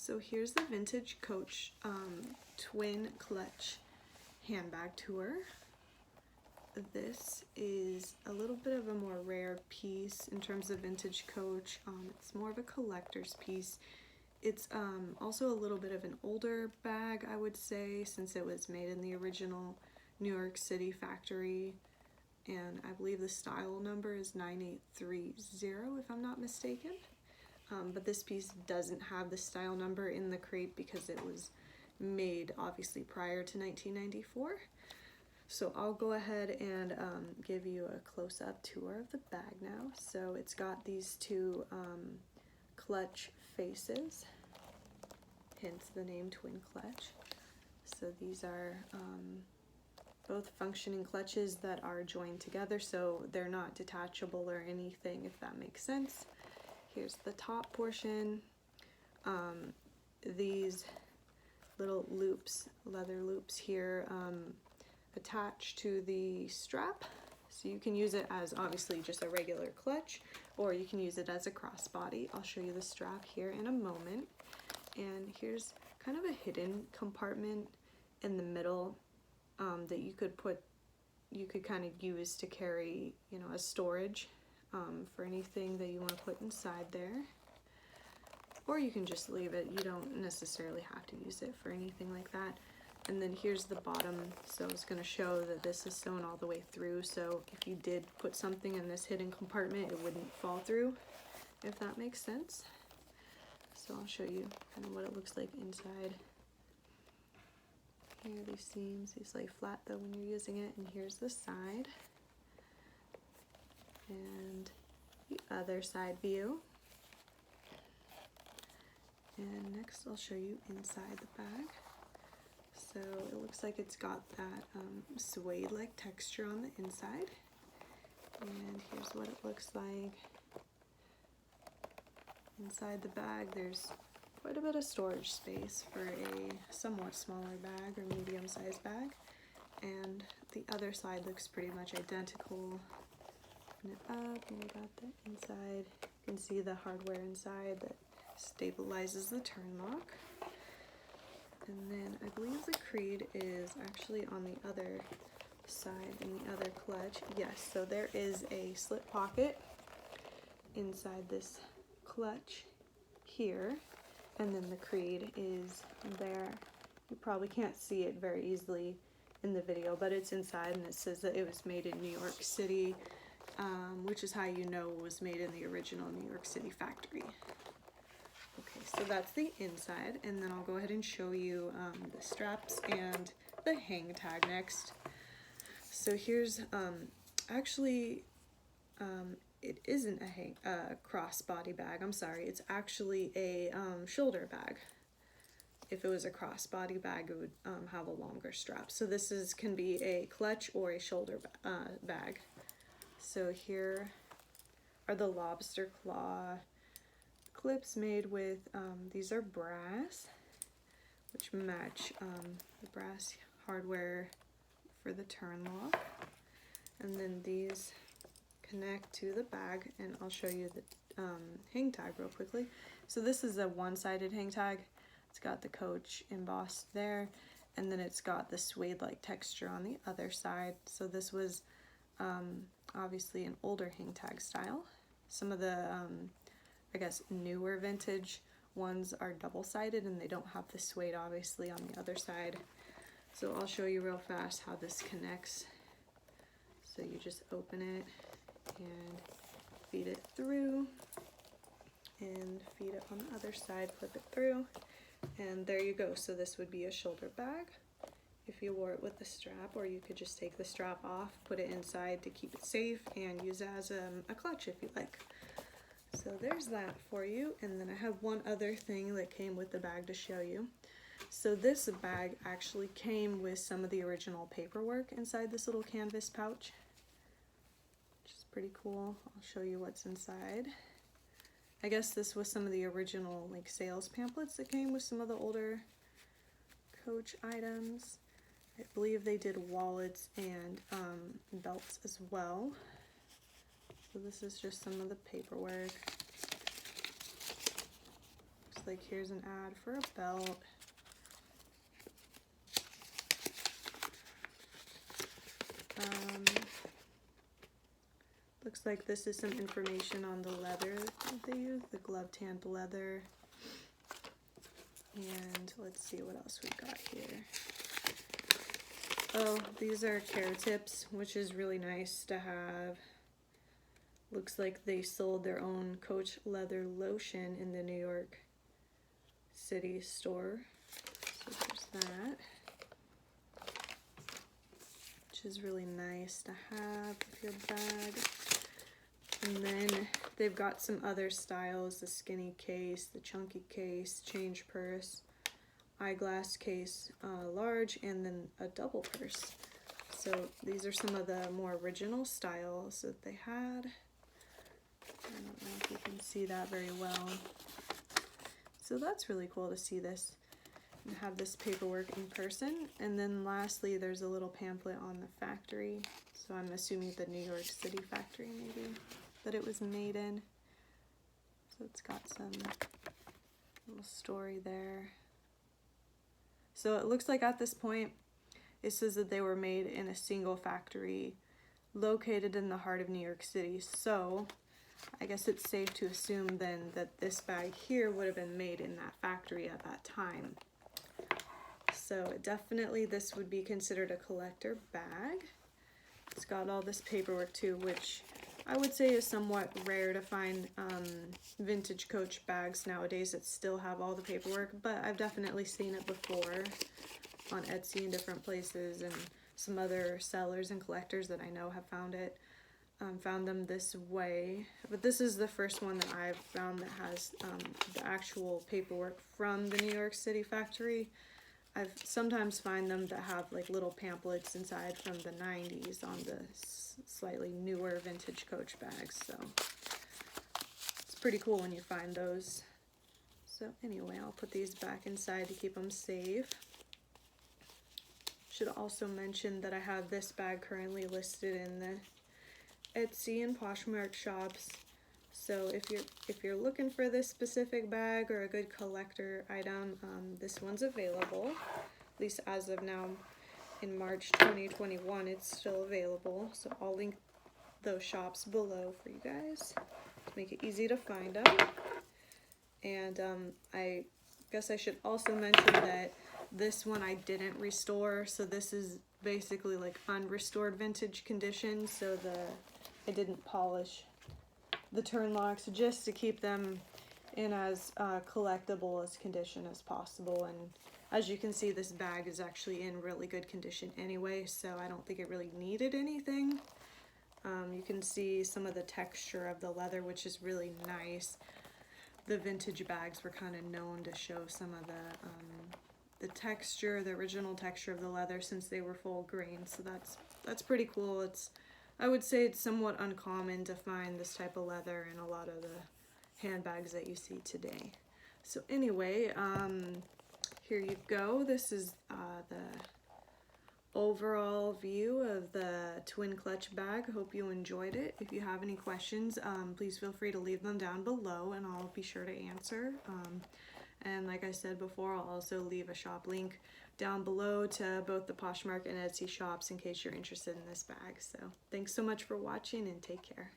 So here's the Vintage Coach Twin Clutch Handbag Tour. This is a little bit of a more rare piece in terms of Vintage Coach. It's more of a collector's piece. It's also a little bit of an older bag, I would say, since it was made in the original New York City factory. And I believe the style number is 9830, if I'm not mistaken. But this piece doesn't have the style number in the crate because it was made obviously prior to 1994. So I'll go ahead and give you a close-up tour of the bag now. So it's got these two clutch faces, hence the name Twin Clutch. So these are both functioning clutches that are joined together, so they're not detachable or anything, if that makes sense. Here's the top portion. These little loops, leather loops here, attach to the strap, so you can use it as obviously just a regular clutch, or you can use it as a crossbody. I'll show you the strap here in a moment. And here's kind of a hidden compartment in the middle that you could kind of use to carry, you know, as storage for anything that you want to put inside there. Or you can just leave it. You don't necessarily have to use it for anything like that. And then here's the bottom. So it's going to show that this is sewn all the way through. So if you did put something in this hidden compartment, it wouldn't fall through, if that makes sense. So I'll show you kind of what it looks like inside. Here are these seams. These lay flat though when you're using it. And here's the side. And the other side view. And next I'll show you inside the bag. So it looks like it's got that suede-like texture on the inside. And here's what it looks like. Inside the bag there's quite a bit of storage space for a somewhat smaller bag or medium-sized bag. And the other side looks pretty much identical. Open it up and we got the inside. You can see the hardware inside that stabilizes the turn lock. And then I believe the creed is actually on the other side in the other clutch. Yes, so there is a slip pocket inside this clutch here, and then the creed is there. You probably can't see it very easily in the video, but it's inside, and it says that it was made in New York City, which is how you know it was made in the original New York City factory. Okay, so that's the inside, and then I'll go ahead and show you the straps and the hang tag next. So here's actually it isn't a crossbody bag. I'm sorry, it's actually a shoulder bag. If it was a crossbody bag, it would have a longer strap. So this can be a clutch or a shoulder bag. So here are the lobster claw clips made with, these are brass, which match the brass hardware for the turn lock. And then these connect to the bag, and I'll show you the hang tag real quickly. So this is a one-sided hang tag. It's got the Coach embossed there, and then it's got the suede-like texture on the other side. So this was obviously an older hang tag style. Some of the I guess newer vintage ones are double-sided and they don't have the suede obviously on the other side. So I'll show you real fast how this connects. So you just open it and feed it through, and feed it on the other side, flip it through, and there you go. So this would be a shoulder bag if you wore it with the strap, or you could just take the strap off, put it inside to keep it safe, and use it as a clutch if you like. So there's that for you. And then I have one other thing that came with the bag to show you. So this bag actually came with some of the original paperwork inside this little canvas pouch, which is pretty cool. I'll show you what's inside. I guess this was some of the original like sales pamphlets that came with some of the older Coach items. I believe they did wallets and belts as well. So this is just some of the paperwork. Looks like here's an ad for a belt. Looks like this is some information on the leather that they use, the glove tanned leather. And let's see what else we got here. Oh, these are care tips, which is really nice to have. Looks like they sold their own Coach leather lotion in the New York City store. So there's that, which is really nice to have with your bag. And then they've got some other styles, the skinny case, the chunky case, change purse, eyeglass case, large, and then a double purse. So these are some of the more original styles that they had. I don't know if you can see that very well. So that's really cool to see this and have this paperwork in person. And then lastly, there's a little pamphlet on the factory. So I'm assuming the New York City factory maybe that it was made in. So it's got some little story there. So it looks like at this point, it says that they were made in a single factory located in the heart of New York City. So I guess it's safe to assume then that this bag here would have been made in that factory at that time. So definitely this would be considered a collector bag. It's got all this paperwork too, which I would say is somewhat rare to find vintage Coach bags nowadays that still have all the paperwork, but I've definitely seen it before on Etsy and different places, and some other sellers and collectors that I know have found it. Found them this way, but this is the first one that I've found that has the actual paperwork from the New York City factory. I've sometimes find them that have like little pamphlets inside from the 90s on the slightly newer vintage Coach bags, so it's pretty cool when you find those. So anyway, I'll put these back inside to keep them safe. Should also mention that I have this bag currently listed in the Etsy and Poshmark shops. So if you're looking for this specific bag or a good collector item, this one's available. At least as of now, in March 2021, it's still available. So I'll link those shops below for you guys to make it easy to find them. And I guess I should also mention that this one I didn't restore. So this is basically like unrestored vintage condition. So I didn't polish the turn locks just to keep them in as collectible as condition as possible. And as you can see, this bag is actually in really good condition anyway, so I don't think it really needed anything. You can see some of the texture of the leather, which is really nice. The vintage bags were kind of known to show some of the texture, the original texture of the leather, since they were full grain. So that's pretty cool. I would say it's somewhat uncommon to find this type of leather in a lot of the handbags that you see today. So anyway, here you go. This is the overall view of the twin clutch bag. Hope you enjoyed it. If you have any questions, please feel free to leave them down below and I'll be sure to answer. And like I said before, I'll also leave a shop link down below to both the Poshmark and Etsy shops in case you're interested in this bag. So thanks so much for watching and take care.